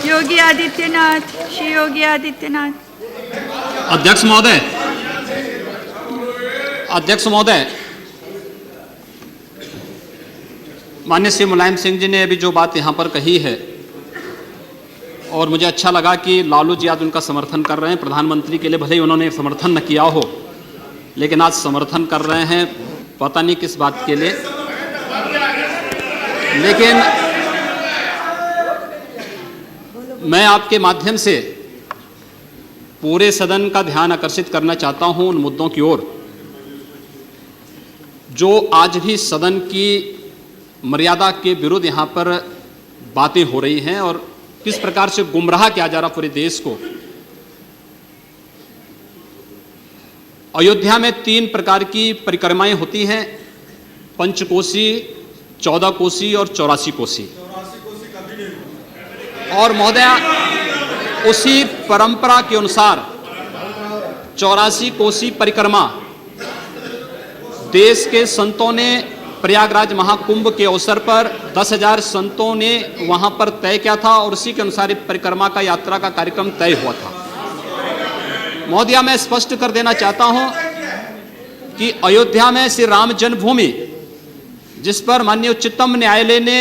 योगी आदित्यनाथ, श्री योगी आदित्यनाथ। अध्यक्ष महोदय, अध्यक्ष महोदय, माननीय श्री मुलायम सिंह जी ने अभी जो बात यहाँ पर कही है और मुझे अच्छा लगा कि लालू जी आज उनका समर्थन कर रहे हैं। प्रधानमंत्री के लिए भले ही उन्होंने समर्थन न किया हो, लेकिन आज समर्थन कर रहे हैं, पता नहीं किस बात के लिए। लेकिन मैं आपके माध्यम से पूरे सदन का ध्यान आकर्षित करना चाहता हूं उन मुद्दों की ओर जो आज भी सदन की मर्यादा के विरुद्ध यहाँ पर बातें हो रही हैं और किस प्रकार से गुमराह किया जा रहा पूरे देश को। अयोध्या में 3 प्रकार की परिक्रमाएं होती हैं, पंचकोसी, 14 कोसी और 84 कोसी। और महोदया, उसी परंपरा के अनुसार 84 कोसी परिक्रमा देश के संतों ने प्रयागराज महाकुंभ के अवसर पर 10,000 संतों ने वहां पर तय किया था और उसी के अनुसार परिक्रमा का यात्रा का कार्यक्रम तय हुआ था। महोदया, मैं स्पष्ट कर देना चाहता हूं कि अयोध्या में श्री राम जन्मभूमि, जिस पर माननीय उच्चतम न्यायालय ने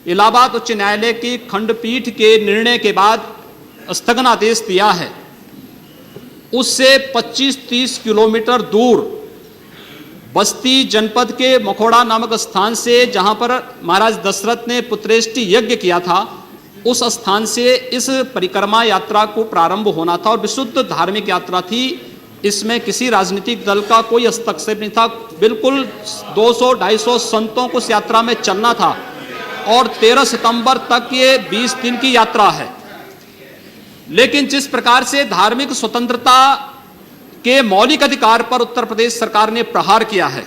इलाहाबाद उच्च न्यायालय की खंडपीठ के निर्णय के बाद स्थगनादेश दिया है, उससे 25-30 किलोमीटर दूर बस्ती जनपद के मखोड़ा नामक स्थान से, जहां पर महाराज दशरथ ने पुत्रेष्टि यज्ञ किया था, उस स्थान से इस परिक्रमा यात्रा को प्रारंभ होना था और विशुद्ध धार्मिक यात्रा थी। इसमें किसी राजनीतिक दल का कोई हस्तक्षेप नहीं था। बिल्कुल 200-250 संतों को इस यात्रा में चलना था और 13 सितंबर तक ये 20 दिन की यात्रा है। लेकिन जिस प्रकार से धार्मिक स्वतंत्रता के मौलिक अधिकार पर उत्तर प्रदेश सरकार ने प्रहार किया है,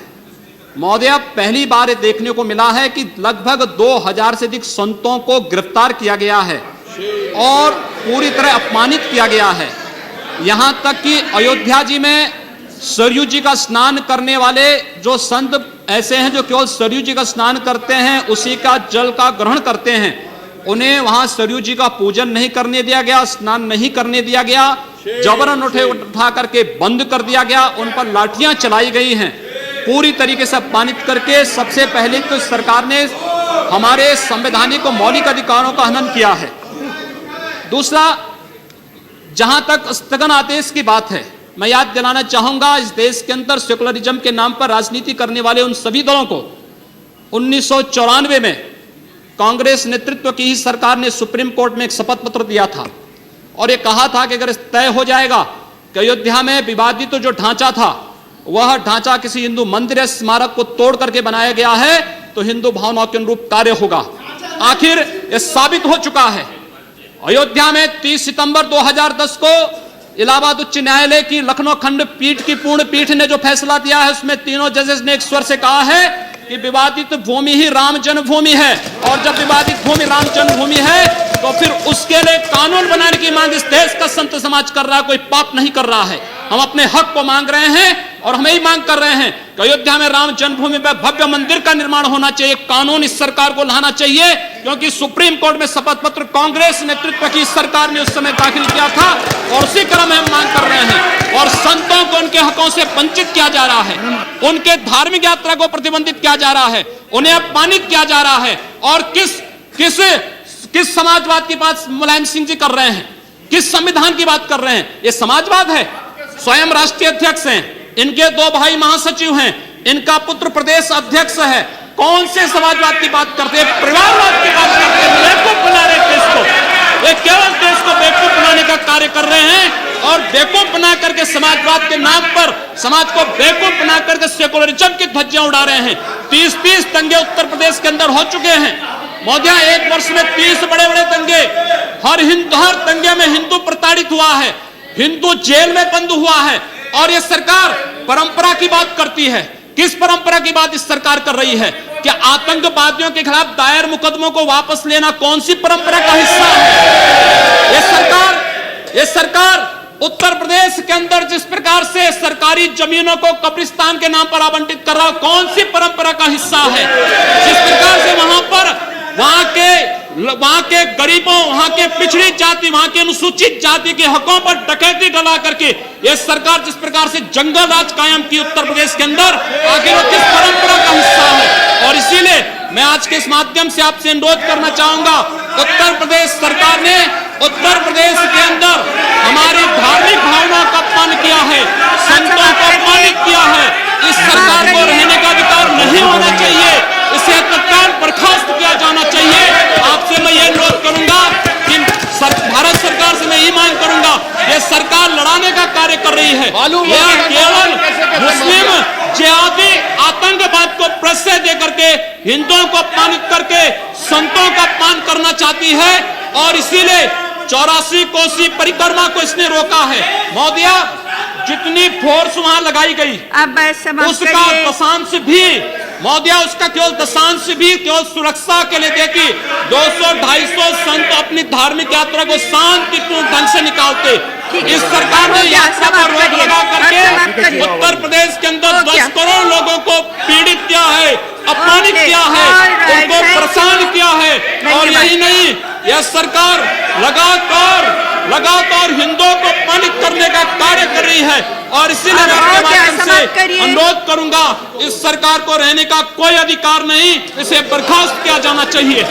महोदय, पहली बार देखने को मिला है कि लगभग 2000 से अधिक संतों को गिरफ्तार किया गया है और पूरी तरह अपमानित किया गया है। यहां तक कि अयोध्या जी में सरयू जी का स्नान करने वाले जो संत ऐसे हैं जो केवल सरयू जी का स्नान करते हैं, उसी का जल का ग्रहण करते हैं, उन्हें वहां सरयू जी का पूजन नहीं करने दिया गया, स्नान नहीं करने दिया गया, जबरन उठा करके बंद कर दिया गया, उन पर लाठियां चलाई गई हैं, पूरी तरीके से अपमानित करके। सबसे पहले तो सरकार ने हमारे संवैधानिक और मौलिक अधिकारों का हनन किया है। दूसरा, जहां तक स्थगन आदेश की बात है, मैं याद दिलाना चाहूंगा, इस देश के अंदर सेकुलरिज्म के नाम पर राजनीति करने वाले उन सभी दलों को 1994 में कांग्रेस नेतृत्व की ही सरकार ने सुप्रीम कोर्ट में एक शपथ पत्र दिया था और ये कहा था कि अगर तय हो जाएगा कि अयोध्या में विवादित जो ढांचा था वह ढांचा किसी हिंदू मंदिर या स्मारक को तोड़ करके बनाया गया है तो हिंदू भावनाओं के अनुरूप कार्य होगा। आखिर यह साबित हो चुका है। अयोध्या में 30 सितंबर 2010 को इलाहाबाद उच्च न्यायालय की लखनऊ खंडपीठ की पूर्ण पीठ ने जो फैसला दिया है, उसमें तीनों जजेस ने एक स्वर से कहा है कि विवादित भूमि ही राम जन्मभूमि है और जब विवादित भूमि राम जन्मभूमि है तो फिर उसके लिए कानून बनाने की मांग इस देश का संत समाज कर रहा है, कोई पाप नहीं कर रहा है। हम अपने हक को मांग रहे हैं और हम यही मांग कर रहे हैं कि अयोध्या में राम जन्मभूमि पर भव्य मंदिर का निर्माण होना चाहिए, कानून इस सरकार को लाना चाहिए, क्योंकि सुप्रीम कोर्ट में शपथ पत्र कांग्रेस नेतृत्व की सरकार ने उस समय दाखिल किया था और उसी क्रम में हम मांग कर रहे हैं। और संतों को उनके हकों से वंचित किया जा रहा है, उनके धार्मिक यात्रा को प्रतिबंधित किया जा रहा है, उन्हें अपमानित किया जा रहा है। और किस समाजवाद की बात मुलायम सिंह जी कर रहे हैं, किस संविधान की बात कर रहे हैं? ये समाजवाद है। स्वयं राष्ट्रीय अध्यक्ष हैं, इनके 2 भाई महासचिव हैं, इनका पुत्र प्रदेश अध्यक्ष है। कौन से समाजवाद की बात करते हैं? परिवारवाद की बात करते हैं। बेवकूफ बना रहे देश को, ये केवल देश को बेवकूफ बनाने का कार्य कर रहे हैं और बेवकूफ बना करके समाजवाद के नाम पर समाज को बेवकूफ बना करके सेकुलरिज्म की ध्वजियां उड़ा रहे हैं। 30 दंगे उत्तर प्रदेश के अंदर हो चुके हैं महोदय, 1 वर्ष में 30 बड़े-बड़े दंगे। हर दंगे में हिंदू प्रताड़ित हुआ है, हिंदू जेल में बंद हुआ है और यह सरकार परंपरा की बात करती है। किस परंपरा की बात इस सरकार कर रही है? कि आतंकवादियों के खिलाफ दायर मुकदमों को वापस लेना कौन सी परंपरा का हिस्सा है? यह सरकार उत्तर प्रदेश के अंदर जिस प्रकार से सरकारी जमीनों को कब्रिस्तान के नाम पर आवंटित कर रहा, कौन सी परंपरा का हिस्सा है? जिस प्रकार से वहां के वहां के गरीबों, वहां के पिछड़ी जाति, वहां के अनुसूचित जाति के हकों पर डकैती डला करके यह सरकार जिस प्रकार से जंगल राज कायम की उत्तर प्रदेश के अंदर, आखिर वो किस परंपरा का हिस्सा है? और इसीलिए मैं आज के इस माध्यम से आपसे अनुरोध करना चाहूंगा, उत्तर प्रदेश सरकार ने उत्तर प्रदेश के अंदर हमारी धार्मिक भावनाओं का अपमान किया है, संतों को अपमानित किया है। इस सरकार को रहने का अधिकार नहीं होना चाहिए, इसे तत्काल बर्खास्त किया जाना चाहिए। आपसे मैं ये अनुरोध करूंगा कि भारत सरकार से मैं ये मांग करूंगा, ये सरकार लड़ाने का कार्य कर रही है, यह केवल मुस्लिम जिहादी आतंकवाद को प्रश्रय दे करके हिंदुओं को अपमानित करके संतों का अपमान करना चाहती है। और इसीलिए 84 कोसी परिक्रमा को इसने रोका है। महोदया, जितनी फोर्स वहां लगाई गई अब समाप्त उसका करिए। दशांश भी, महोदया, उसका केवल दशांश भी केवल सुरक्षा के लिए देखिए 200-250 संत अपनी धार्मिक यात्रा को शांतिपूर्ण ढंग से निकालते। इस सरकार ने यात्रा पर रोक लगा करके उत्तर प्रदेश के अंदर 10 करोड़ लोगों को पीड़ित किया है, अपमानित किया है, उनको परेशान किया है। और यही नहीं, यह सरकार लगातार हिंदुओं को अपमानित करने का कार्य कर रही है। और इसीलिए मैं आपके माध्यम से अनुरोध करूंगा, इस सरकार को रहने का कोई अधिकार नहीं, इसे बर्खास्त किया जाना चाहिए।